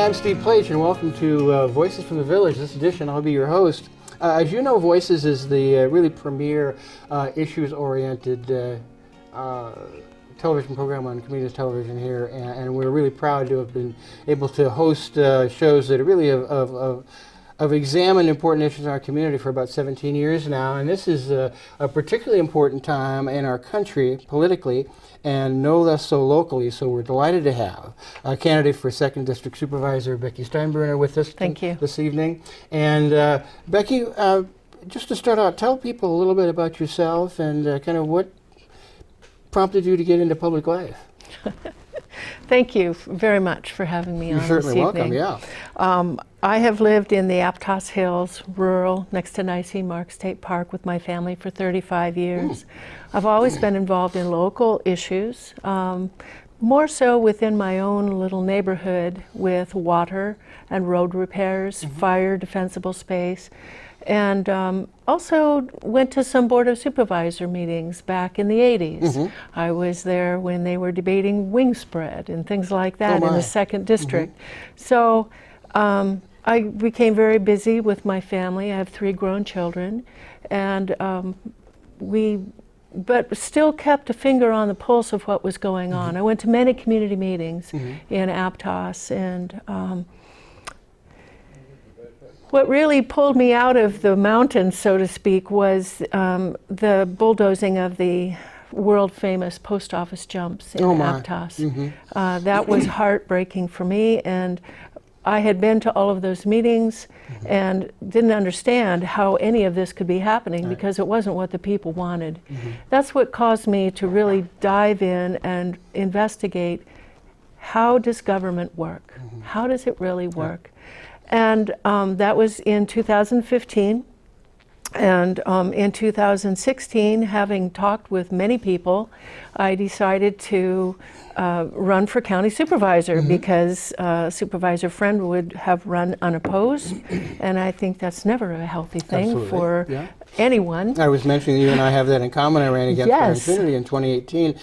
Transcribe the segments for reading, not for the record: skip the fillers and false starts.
Hi, I'm Steve Pleich, and welcome to Voices from the Village. This edition, I'll be your host. As you know, Voices is the really premier issues-oriented television program on community television here, and we're really proud to have been able to host shows that are really have examined important issues in our community for about 17 years now, and this is a particularly important time in our country politically, and no less so locally. So we're delighted to have a candidate for 2nd District Supervisor, Becky Steinbruner, with us this evening. And Becky, just to start out, tell people a little bit about yourself and kind of what prompted you to get into public life. Thank you very much for having me on this evening. You're certainly welcome, yeah. I have lived in the Aptos Hills, rural, next to Nicene Mark State Park with my family for 35 years. I've always been involved in local issues, more so within my own little neighborhood with water and road repairs, fire, defensible space, and also went to some Board of Supervisor meetings back in the 80s. I was there when they were debating wing spread and things like that in the 2nd District. So I became very busy with my family. I have 3 grown children, and but still kept a finger on the pulse of what was going on. I went to many community meetings in Aptos, and what really pulled me out of the mountains, so to speak, was the bulldozing of the world-famous post office jumps in Aptos. That was heartbreaking for me, and I had been to all of those meetings and didn't understand how any of this could be happening because it wasn't what the people wanted. That's what caused me to really dive in and investigate, how does government work? How does it really work? And that was in 2015. And in 2016, having talked with many people, I decided to run for county supervisor because Supervisor Friend would have run unopposed, and I think that's never a healthy thing for anyone. I was mentioning you and I have that in common. I ran against our Infinity in 2018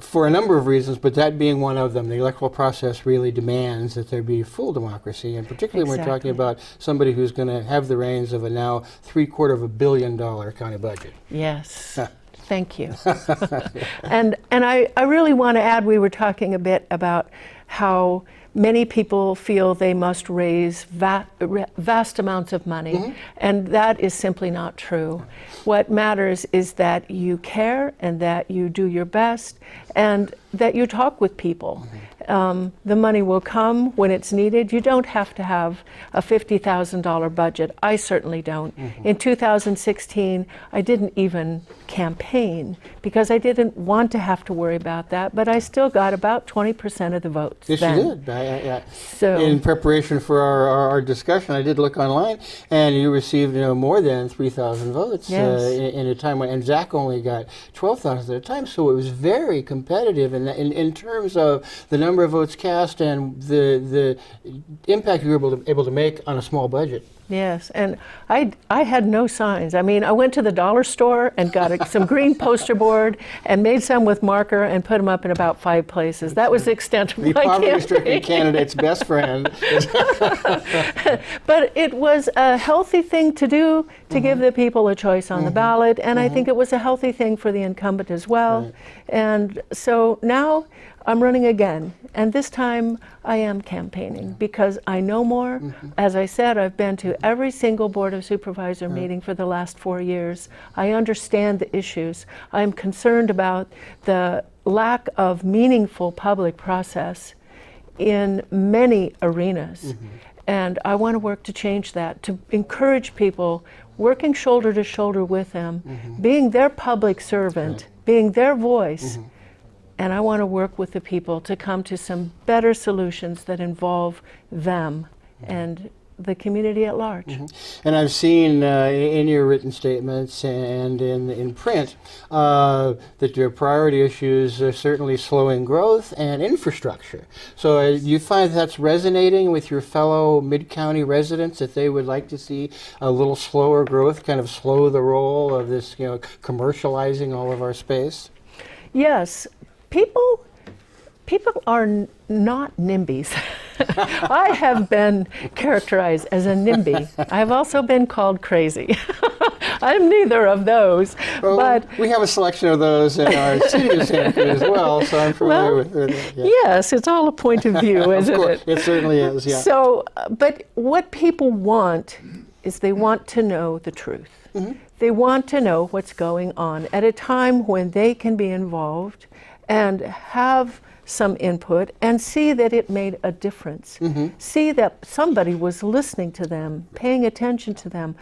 for a number of reasons, but that being one of them. The electoral process really demands that there be full democracy, and particularly when we're talking about somebody who's going to have the reins of a now $750 million county budget. Yes. Thank you. And I really want to add, we were talking a bit about how many people feel they must raise vast amounts of money, and that is simply not true. What matters is that you care and that you do your best and that you talk with people. The money will come when it's needed. You don't have to have a $50,000 budget. I certainly don't. In 2016, I didn't even campaign because I didn't want to have to worry about that, but I still got about 20% of the votes. Yes, then. you did. So, in preparation for our discussion, I did look online, and you received more than 3,000 votes in a time when, and Zach only got 12,000 at a time, so it was very competitive in terms of the number of votes cast and the impact you were able to make on a small budget. Yes, and I had no signs. I mean, I went to the dollar store and got some green poster board and made some with marker and put them up in about 5 places. That was the extent of my campaign. The poverty-stricken candidate's best friend. But it was a healthy thing to do to give the people a choice on the ballot, and I think it was a healthy thing for the incumbent as well. And so now I'm running again, and this time I am campaigning because I know more. As I said, I've been to every single Board of Supervisor meeting for the last 4 years. I understand the issues. I'm concerned about the lack of meaningful public process in many arenas. And I want to work to change that, to encourage people working shoulder to shoulder with them, being their public servant, being their voice. And I want to work with the people to come to some better solutions that involve them and the community at large. And I've seen in your written statements and in print that your priority issues are certainly slowing growth and infrastructure. So you find that's resonating with your fellow mid-county residents, that they would like to see a little slower growth, kind of slow the roll of this, commercializing all of our space? Yes. People are not NIMBYs. I have been characterized as a NIMBY. I've also been called crazy. I'm neither of those. Well, but we have a selection of those in our city of Santa Cruz as well, so I'm familiar with it. Yeah. Yes, it's all a point of view, isn't Of course, it? it certainly is, yeah. So, but what people want is they want to know the truth. They want to know what's going on at a time when they can be involved and have some input and see that it made a difference. See that somebody was listening to them, paying attention to them.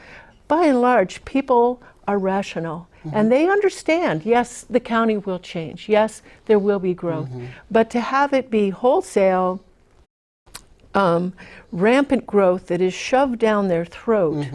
By and large, people are rational and they understand, yes, the county will change. Yes, there will be growth. But to have it be wholesale, rampant growth that is shoved down their throat,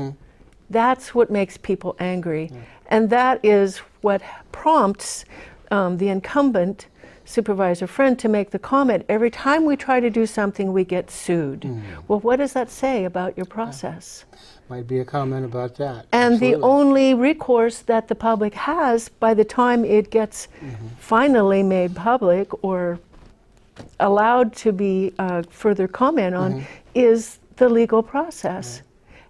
that's what makes people angry. And that is what prompts the incumbent Supervisor Friend to make the comment, every time we try to do something, we get sued. Well, what does that say about your process? Might be a comment about that. And Absolutely. the only recourse that the public has by the time it gets finally made public or allowed to be further comment on is the legal process.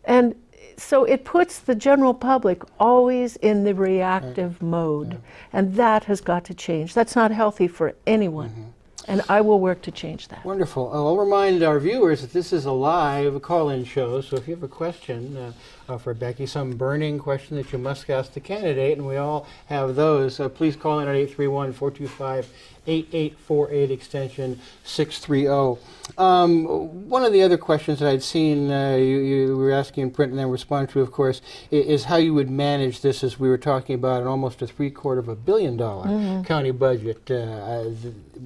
And so it puts the general public always in the reactive mode. And that has got to change. That's not healthy for anyone. And I will work to change that. Wonderful. I'll remind our viewers that this is a live call-in show, so if you have a question for Becky, some burning question that you must ask the candidate, and we all have those, please call in at 831-425-8848, extension 630. One of the other questions that I'd seen you were asking in print and then responded to, of course, is how you would manage this, as we were talking about, an almost a $750 million county budget.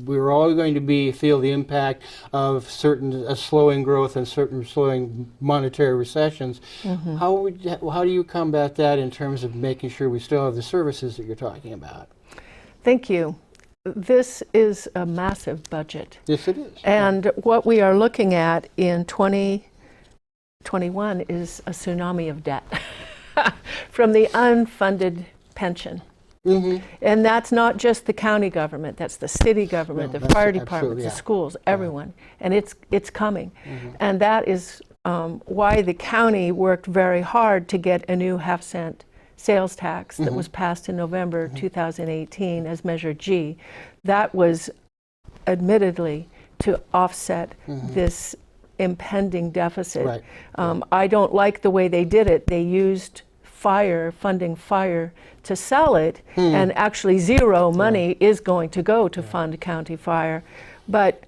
We're all going to feel the impact of certain slowing growth and certain slowing monetary recessions. How do you combat that in terms of making sure we still have the services that you're talking about? Thank you. This is a massive budget. Yes, it is. And what we are looking at in 2021 is a tsunami of debt from the unfunded pension. And that's not just the county government, that's the city government, the fire department, the schools, everyone. And it's coming. And that is why the county worked very hard to get a new half-cent sales tax that was passed in November 2018 as Measure G. That was admittedly to offset this impending deficit. I don't like the way they did it. They used funding fire to sell it, and actually zero money is going to go to fund county fire. But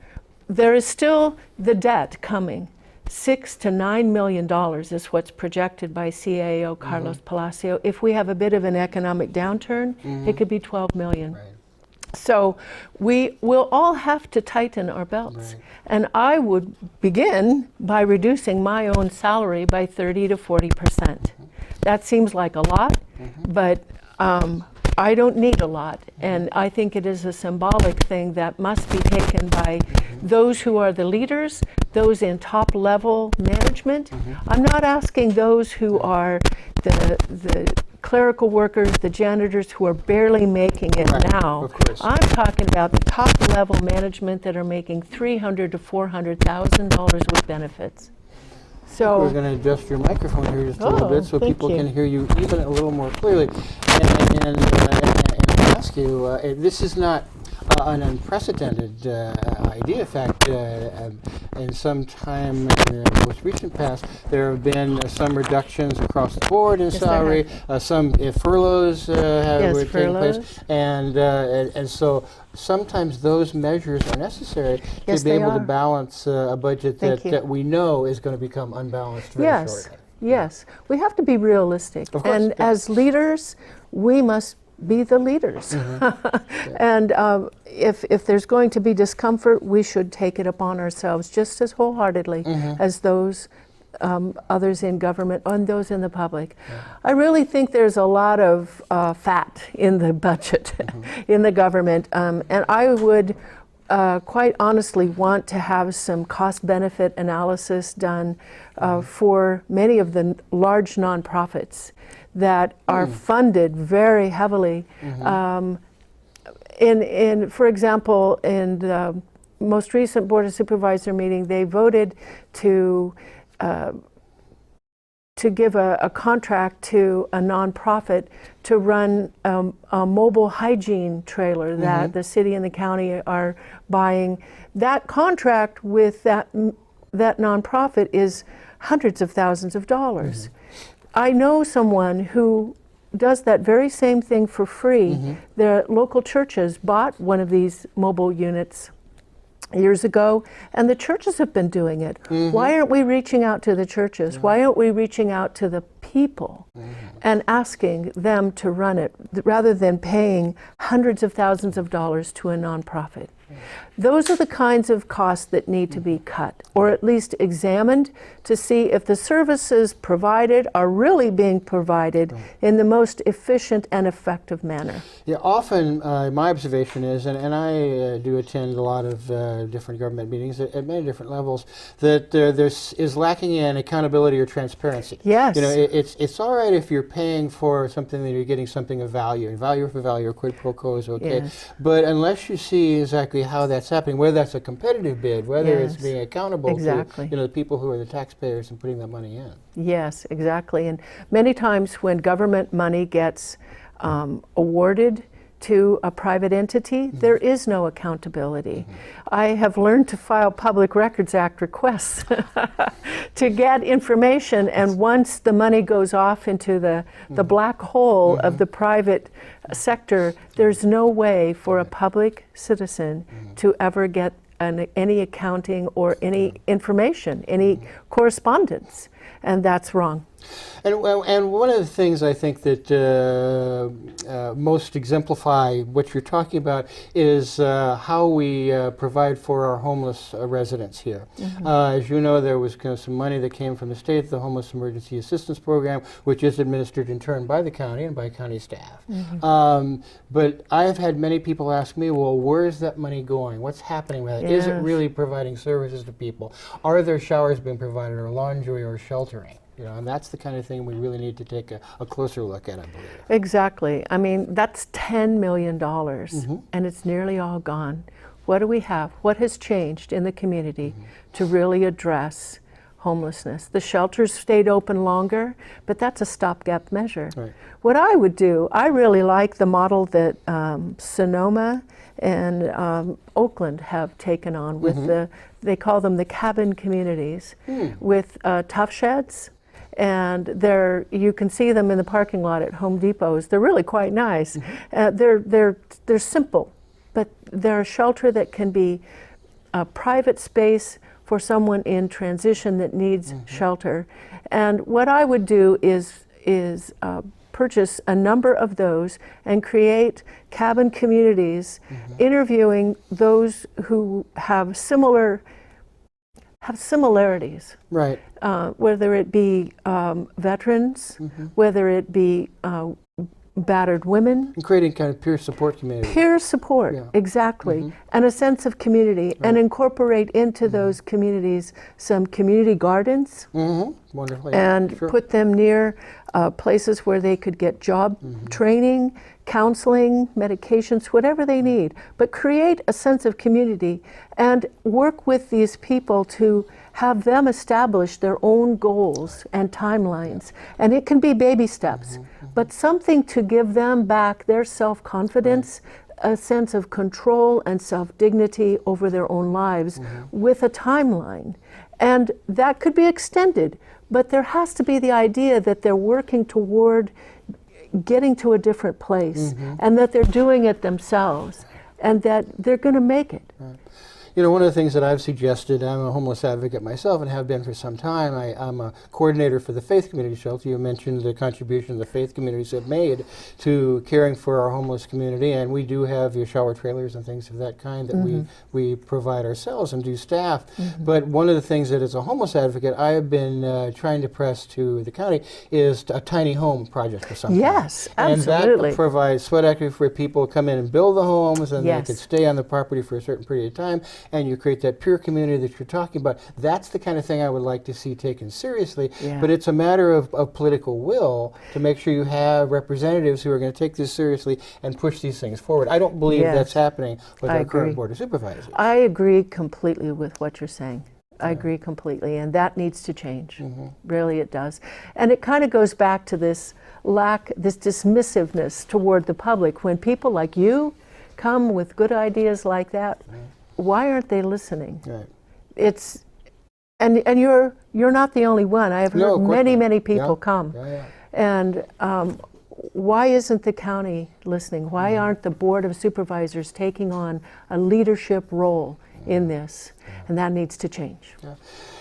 there is still the debt coming. $6 to $9 million is what's projected by CAO Carlos Palacio. If we have a bit of an economic downturn, it could be 12 million. So we will all have to tighten our belts. And I would begin by reducing my own salary by 30 to 40%. That seems like a lot, but I don't need a lot. And I think it is a symbolic thing that must be taken by those who are the leaders, those in top level management. I'm not asking those who are the clerical workers, the janitors who are barely making it now. I'm talking about the top level management that are making $300,000 to $400,000 with benefits. So we're going to adjust your microphone here just a little bit so people can hear you even a little more clearly. And ask you, this is not an unprecedented idea. In fact, in some time in the most recent past, there have been some reductions across the board in salary. Some furloughs were taking place, and so sometimes those measures are necessary to be able to balance a budget that we know is going to become unbalanced very shortly. Yes, we have to be realistic, and as leaders, we must be the leaders. And if there's going to be discomfort, we should take it upon ourselves just as wholeheartedly as those others in government and those in the public. I really think there's a lot of fat in the budget in the government, and I would quite honestly want to have some cost-benefit analysis done for many of the large nonprofits that are funded very heavily. For example, in most recent Board of Supervisor meeting, they voted to give a contract to a nonprofit to run a mobile hygiene trailer that the city and the county are buying. That contract with that nonprofit is hundreds of thousands of dollars. I know someone who does that very same thing for free. The local churches bought one of these mobile units years ago, and the churches have been doing it. Why aren't we reaching out to the churches? Why aren't we reaching out to the people and asking them to run it rather than paying hundreds of thousands of dollars to a nonprofit? Those are the kinds of costs that need to be cut, or at least examined to see if the services provided are really being provided in the most efficient and effective manner. Yeah, often my observation is, and I do attend a lot of different government meetings at many different levels, that there is lacking in accountability or transparency. Yes. You know, it's all right if you're paying for something that you're getting something of value, and value for value or quid pro quo is okay. Yes. But unless you see exactly how that's happening, whether that's a competitive bid, whether it's being accountable to the people who are the taxpayers and putting that money in. Yes, exactly. And many times when government money gets awarded to a private entity, there is no accountability. I have learned to file Public Records Act requests to get information, and once the money goes off into the black hole of the private sector, there's no way for a public citizen to ever get any accounting or any information, any correspondence, and that's wrong. And one of the things I think that most exemplify what you're talking about is how we provide for our homeless residents here. As you know, there was some money that came from the state, the Homeless Emergency Assistance Program, which is administered in turn by the county and by county staff. But I have had many people ask me, well, where is that money going? What's happening with it? Is it really providing services to people? Are there showers being provided, or laundry, or sheltering? You know, and that's the kind of thing we really need to take a closer look at, I believe. Exactly. I mean, that's $10 million, and it's nearly all gone. What do we have? What has changed in the community to really address homelessness? The shelters stayed open longer, but that's a stopgap measure. Right. What I would do, I really like the model that Sonoma and Oakland have taken on with they call them the cabin communities, with tough sheds. And you can see them in the parking lot at Home Depots. They're really quite nice. They're simple, but they're a shelter that can be a private space for someone in transition that needs shelter. And what I would do is purchase a number of those and create cabin communities, interviewing those who have similarities, right? Whether it be veterans, whether it be battered women. And creating kind of peer support community. Peer support, exactly. And a sense of community, and incorporate into those communities some community gardens. Wonderful. And put them near places where they could get job training, counseling, medications, whatever they need. But create a sense of community and work with these people to have them establish their own goals and timelines. And it can be baby steps, but something to give them back their self-confidence, a sense of control and self-dignity over their own lives with a timeline. And that could be extended, but there has to be the idea that they're working toward getting to a different place, and that they're doing it themselves, and that they're going to make it. You know, one of the things that I've suggested, I'm a homeless advocate myself and have been for some time. I'm a coordinator for the Faith Community Shelter. You mentioned the contribution the faith communities have made to caring for our homeless community, and we do have your shower trailers and things of that kind that we provide ourselves and do staff. But one of the things that as a homeless advocate I have been trying to press to the county is a tiny home project for some Yes, kind. absolutely. And that provides sweat equity for people to come in and build the homes, and they could stay on the property for a certain period of time. and you create that peer community that you're talking about. That's the kind of thing I would like to see taken seriously. Yeah. But it's a matter of political will to make sure you have representatives who are going to take this seriously and push these things forward. I don't believe that's happening with our current Board of Supervisors. I agree completely with what you're saying. I agree completely, and that needs to change. Really, it does. And it kind of goes back to this this dismissiveness toward the public. When people like you come with good ideas like that, why aren't they listening? Right. It's and you're not the only one. I have heard many people come. And why isn't the county listening? Why aren't the Board of Supervisors taking on a leadership role in this? And that needs to change.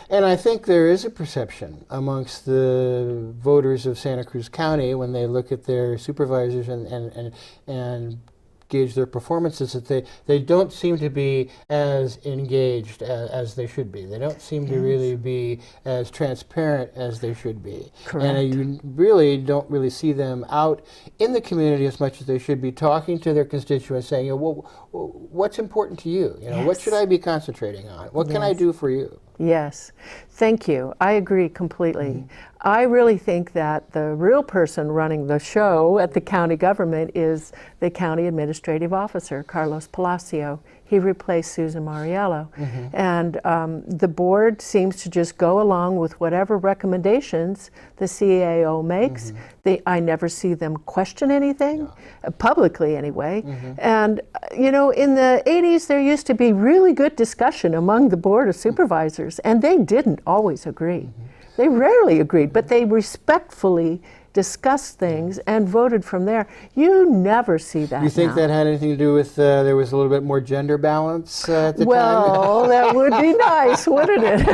And I think there is a perception amongst the voters of Santa Cruz County when they look at their supervisors and gauge their performances that they don't seem to be as engaged as they should be. They don't seem to really be as transparent as they should be. Correct. And you really don't really see them out in the community as much as they should be, talking to their constituents, saying, well, what's important to you? What should I be concentrating on? What can I do for you? Yes, thank you. I agree completely. I really think that the real person running the show at the county government is the county administrative officer, Carlos Palacio. He replaced Susan Mariello. And the board seems to just go along with whatever recommendations the CAO makes. I never see them question anything, publicly anyway. And, in the 80s, there used to be really good discussion among the Board of Supervisors, and they didn't always agree. They rarely agreed, but they respectfully discussed things and voted from there. You never see that. You think that had anything to do with there was a little bit more gender balance at the time? Well, that would be nice, wouldn't it?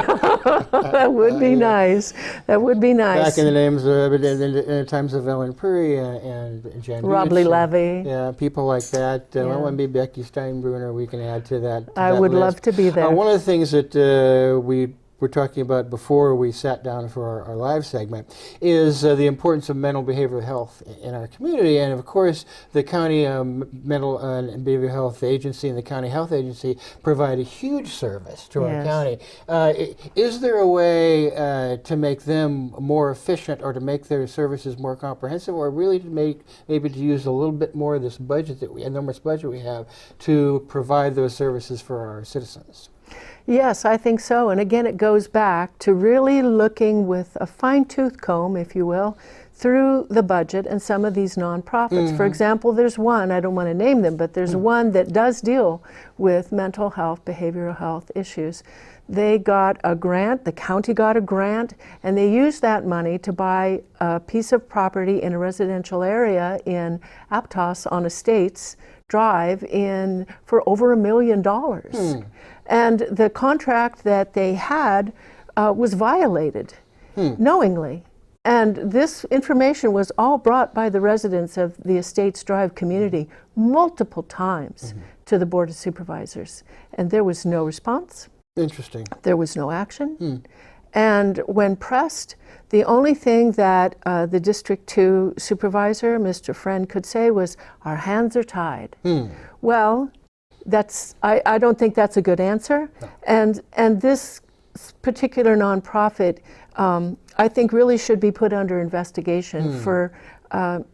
That would be nice. That would be nice. Back in the names of, in the times of Ellen Puri and Jan Rob Lee Levy. Yeah, people like that. Well, maybe Becky Steinbruner we can add to that. I would love to be there. One of the things that we were talking about before we sat down for our live segment is the importance of mental behavioral health in our community. And of course, the county mental and behavioral health agency and the county health agency provide a huge service to our county. Is there a way to make them more efficient or to make their services more comprehensive, or really to maybe to use a little bit more of this budget enormous budget we have to provide those services for our citizens? Yes, I think so. And again, it goes back to really looking with a fine-tooth comb, if you will, through the budget and some of these nonprofits. For example, there's one, I don't want to name them, but there's one that does deal with mental health, behavioral health issues. They got a grant, the county got a grant, and they used that money to buy a piece of property in a residential area in Aptos on Estates Drive for over $1 million. And the contract that they had was violated knowingly. And this information was all brought by the residents of the Estates Drive community multiple times to the Board of Supervisors. And there was no response. Interesting. There was no action. And when pressed, the only thing that the District 2 supervisor, Mr. Friend, could say was, "Our hands are tied." Well, I don't think that's a good answer. No. And this particular nonprofit, I think, really should be put under investigation for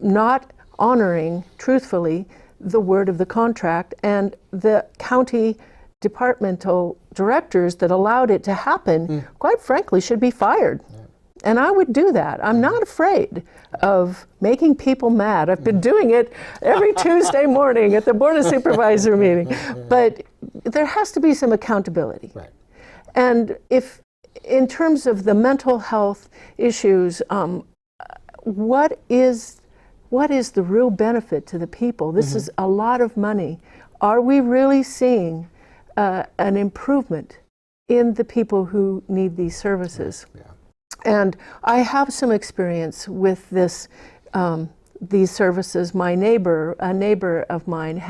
not honoring, truthfully, the word of the contract, and the county departmental directors that allowed it to happen, quite frankly, should be fired. And I would do that. I'm not afraid of making people mad. I've been doing it every Tuesday morning at the Board of Supervisor meeting. But there has to be some accountability. Right. And if, in terms of the mental health issues, what is the real benefit to the people? This is a lot of money. Are we really seeing an improvement in the people who need these services? Yeah. And I have some experience with this, these services. A neighbor of mine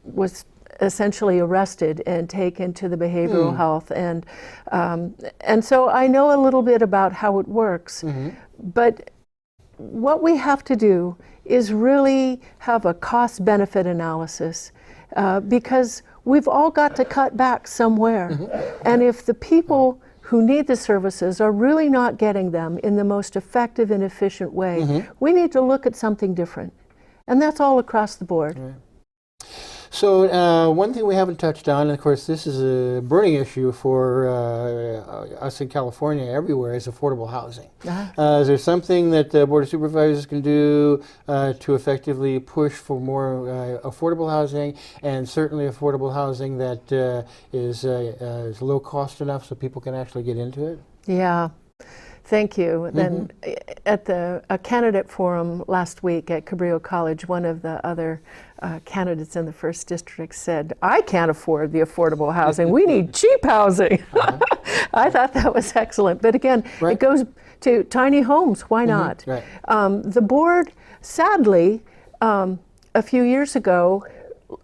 was essentially arrested and taken to the behavioral health, and so I know a little bit about how it works. But what we have to do is really have a cost-benefit analysis, because we've all got to cut back somewhere. And if the people who need the services are really not getting them in the most effective and efficient way, we need to look at something different. And that's all across the board. Right. So one thing we haven't touched on, and of course this is a burning issue for us in California everywhere, is affordable housing. Is there something that the Board of Supervisors can do to effectively push for more affordable housing, and certainly affordable housing that is low cost enough so people can actually get into it? Yeah. Thank you. Then at a candidate forum last week at Cabrillo College, one of the other candidates in the 1st District said, I can't afford the affordable housing. We need cheap housing. I thought that was excellent. But again, it goes to tiny homes. Why not? Right. The board, sadly, a few years ago,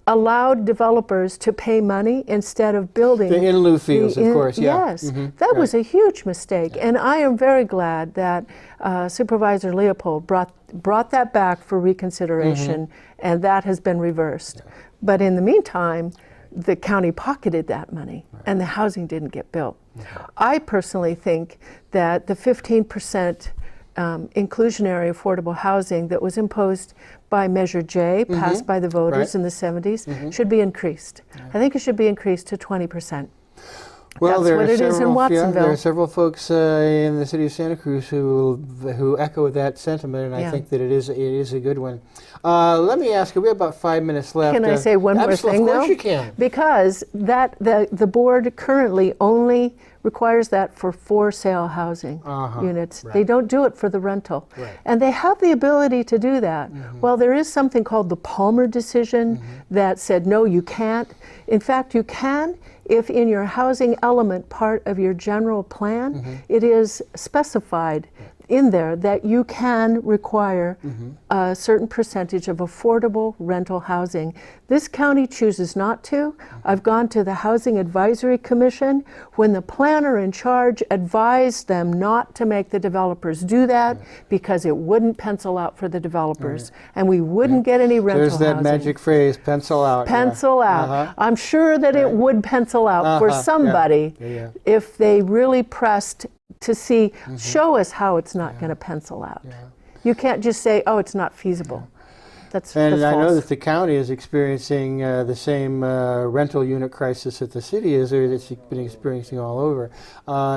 allowed developers to pay money instead of building. The in lieu fees, of course, yeah. Yes, that was a huge mistake. And I am very glad that Supervisor Leopold brought that back for reconsideration, and that has been reversed. But in the meantime, the county pocketed that money, and the housing didn't get built. I personally think that the 15% inclusionary affordable housing that was imposed by Measure J, passed by the voters in the 70s, should be increased. I think it should be increased to 20%. Well, that's what it is in Watsonville. There are several folks in the city of Santa Cruz who echo that sentiment, and I think that it is a good one. Let me ask you, we have about 5 minutes left. Can I say one more thing, though? Of course you can. Because the board currently only requires that for for-sale housing units. They don't do it for the rental. And they have the ability to do that. Well, there is something called the Palmer decision that said, no, you can't. In fact, you can if in your housing element part of your general plan, it is specified in there that you can require a certain percentage of affordable rental housing. This county chooses not to. I've gone to the Housing Advisory Commission. When the planner in charge advised them not to make the developers do that because it wouldn't pencil out for the developers, and we wouldn't get any rental housing. There's that magic phrase, pencil out. Pencil out. I'm sure that it would pencil out for somebody if they really pressed to see, show us how it's not going to pencil out. You can't just say, oh, it's not feasible. That's I false. know that the county is experiencing the same rental unit crisis that the city is, or it's been experiencing all over.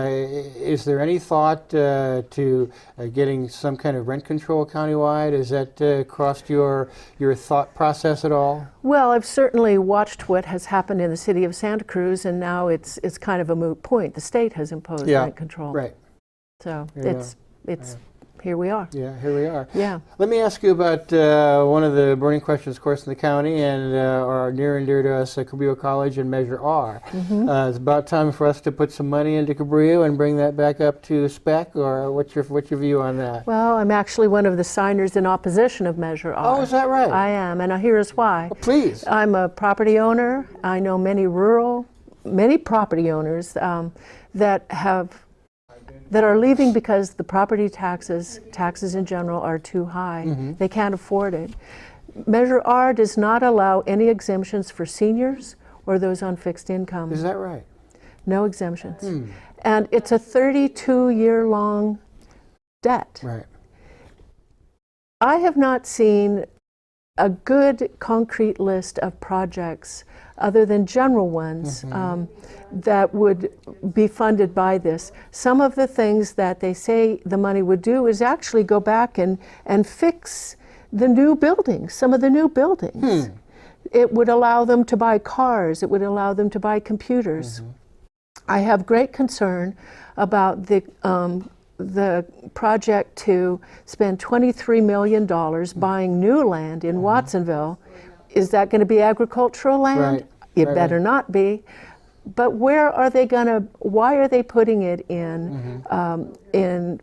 Is there any thought to getting some kind of rent control countywide? Has that crossed your thought process at all? Well, I've certainly watched what has happened in the city of Santa Cruz, and now it's kind of a moot point. The state has imposed rent control. Right. So it's here we are. Yeah, here we are. Yeah. Let me ask you about one of the burning questions, of course, in the county, and are near and dear to us, Cabrillo College and Measure R. It's about time for us to put some money into Cabrillo and bring that back up to spec, or what's your view on that? Well, I'm actually one of the signers in opposition of Measure R. Oh, is that right? I am, and here's why. Well, please. I'm a property owner. I know many property owners that are leaving because the property taxes in general, are too high. They can't afford it. Measure R does not allow any exemptions for seniors or those on fixed income. Is that right? No exemptions. And it's a 32-year-long debt. Right. I have not seen a good concrete list of projects other than general ones that would be funded by this. Some of the things that they say the money would do is actually go back and fix the new buildings, some of the new buildings. It would allow them to buy cars. It would allow them to buy computers. I have great concern about the project to spend $23 million buying new land in Watsonville. Is that going to be agricultural land? Right. It better not be. But why are they putting it in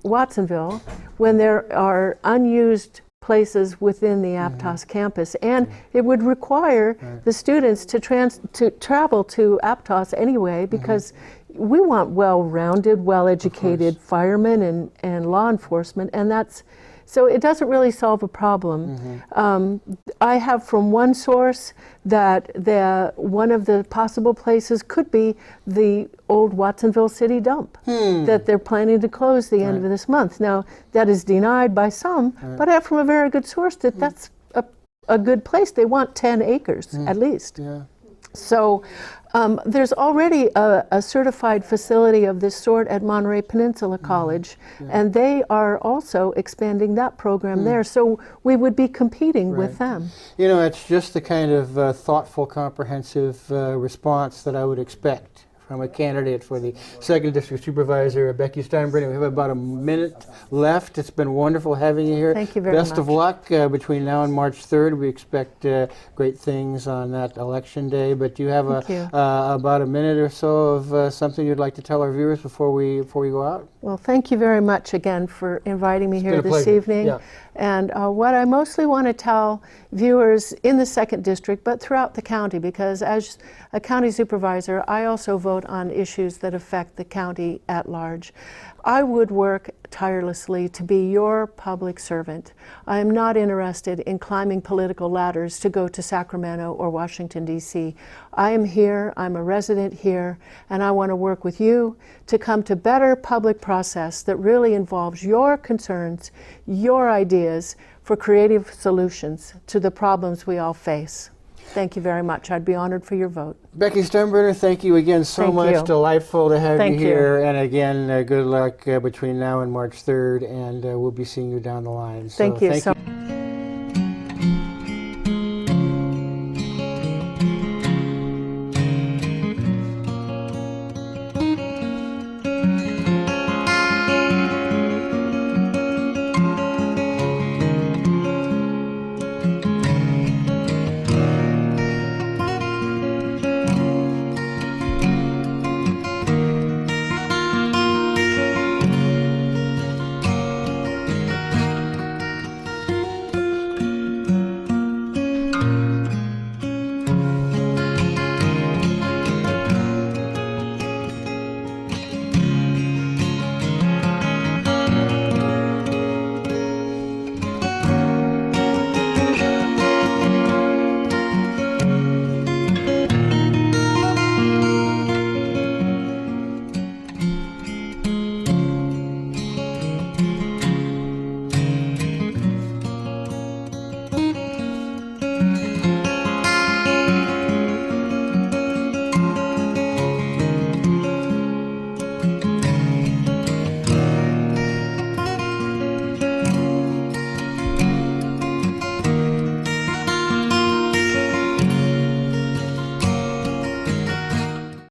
Watsonville when there are unused places within the Aptos campus? And it would require the students to travel to Aptos anyway, because we want well-rounded, well-educated firemen and law enforcement, and So it doesn't really solve a problem. I have from one source that one of the possible places could be the old Watsonville City dump that they're planning to close the end of this month. Now, that is denied by some, but I have from a very good source that that's a good place. They want 10 acres at least. So there's already a certified facility of this sort at Monterey Peninsula College, and they are also expanding that program there. So we would be competing with them. You know, it's just the kind of thoughtful, comprehensive response that I would expect from a candidate for the 2nd District Supervisor, Becky Steinbruner. We have about a minute left. It's been wonderful having you here. Thank you very much. Best of luck between now and March 3rd. We expect great things on that election day. But do you have about a minute or so of something you'd like to tell our viewers before we go out? Well, thank you very much again for inviting me here this evening. And what I mostly want to tell viewers in the 2nd District, but throughout the county, because as a county supervisor, I also vote on issues that affect the county at large. I would work tirelessly to be your public servant. I am not interested in climbing political ladders to go to Sacramento or Washington, D.C. I am here, I'm a resident here, and I want to work with you to come to better public process that really involves your concerns, your ideas for creative solutions to the problems we all face. Thank you very much. I'd be honored for your vote. Becky Steinbruner, thank you again so much. Delightful to have you here. And again, good luck between now and March 3rd, and we'll be seeing you down the line. Thank you so much.